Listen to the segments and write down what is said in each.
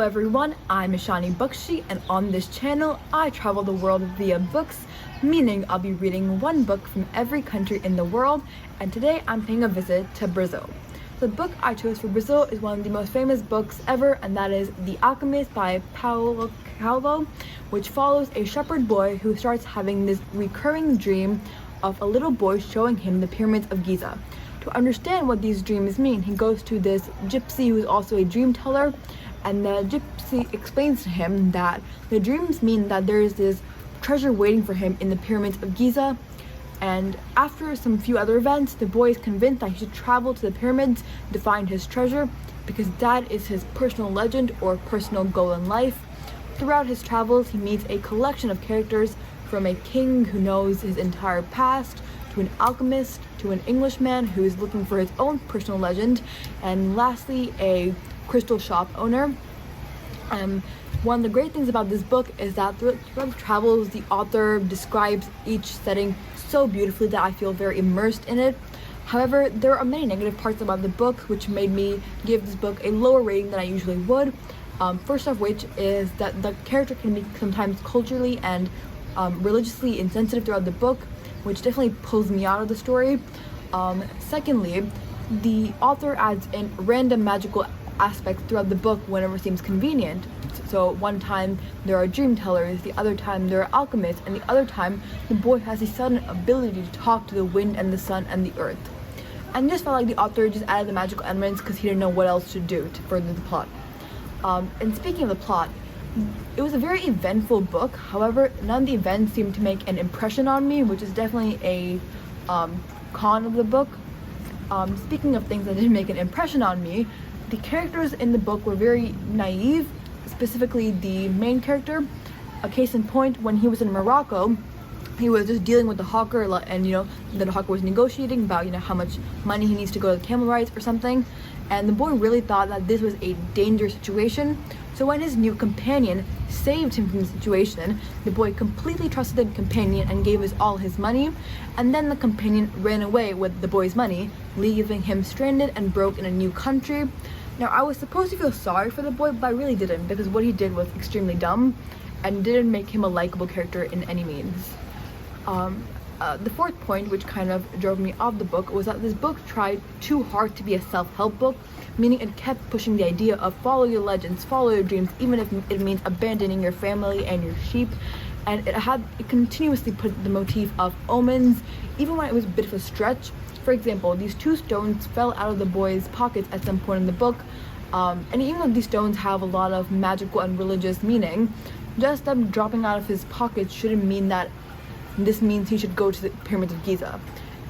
everyone, I'm Ishani Bakshi, and on this channel I travel the world via books, meaning I'll be reading one book from every country in the world, and today I'm paying a visit to Brazil. The book I chose for Brazil is one of the most famous books ever, and that is The Alchemist by Paulo Coelho, which follows a shepherd boy who starts having this recurring dream of a little boy showing him the pyramids of Giza. To understand what these dreams mean, he goes to this gypsy who is also a dream teller, and the gypsy explains to him that the dreams mean that there is this treasure waiting for him in the pyramids of Giza. And after some few other events, the boy is convinced that he should travel to the pyramids to find his treasure, because that is his personal legend or personal goal in life. Throughout his travels, he meets a collection of characters, from a king who knows his entire past, to an alchemist, to an Englishman who is looking for his own personal legend, and lastly, a crystal shop owner. One of the great things about this book is that throughout the travels, the author describes each setting so beautifully that I feel very immersed in it. However, there are many negative parts about the book which made me give this book a lower rating than I usually would. First off which is that the character can be sometimes culturally and religiously insensitive throughout the book, which definitely pulls me out of the story. Secondly, the author adds in random magical aspects throughout the book whenever it seems convenient. So one time there are dream tellers, the other time there are alchemists, and the other time the boy has a sudden ability to talk to the wind and the sun and the earth. And just felt like the author just added the magical elements because he didn't know what else to do to further the plot. And speaking of the plot, it was a very eventful book. However, none of the events seemed to make an impression on me, which is definitely a con of the book. Speaking of things that didn't make an impression on me, the characters in the book were very naive, specifically the main character. A case in point, when he was in Morocco, he was just dealing with the hawker, and the hawker was negotiating about how much money he needs to go to camel rides or something, and the boy really thought that this was a dangerous situation. So when his new companion saved him from the situation, the boy completely trusted the companion and gave all his money, and then the companion ran away with the boy's money, leaving him stranded and broke in a new country. Now, I was supposed to feel sorry for the boy, but I really didn't, because what he did was extremely dumb and didn't make him a likable character in any means. The fourth point, which kind of drove me off the book, was that this book tried too hard to be a self-help book, meaning it kept pushing the idea of follow your legends, follow your dreams, even if it means abandoning your family and your sheep. And it continuously put the motif of omens, even when it was a bit of a stretch. For example, these two stones fell out of the boy's pockets at some point in the book, and even though these stones have a lot of magical and religious meaning, just them dropping out of his pockets shouldn't mean that this means he should go to the pyramids of Giza.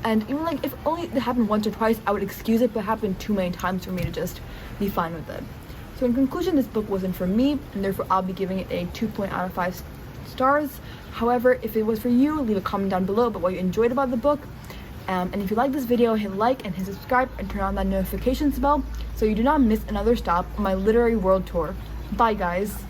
And even if only it happened once or twice, I would excuse it, but it happened too many times for me to just be fine with it. So in conclusion, this book wasn't for me, and therefore I'll be giving it a 2 out of 5 stars. However, if it was for you, leave a comment down below about what you enjoyed about the book. And if you like this video, hit like and hit subscribe and turn on that notifications bell so you do not miss another stop on my literary world tour. Bye guys!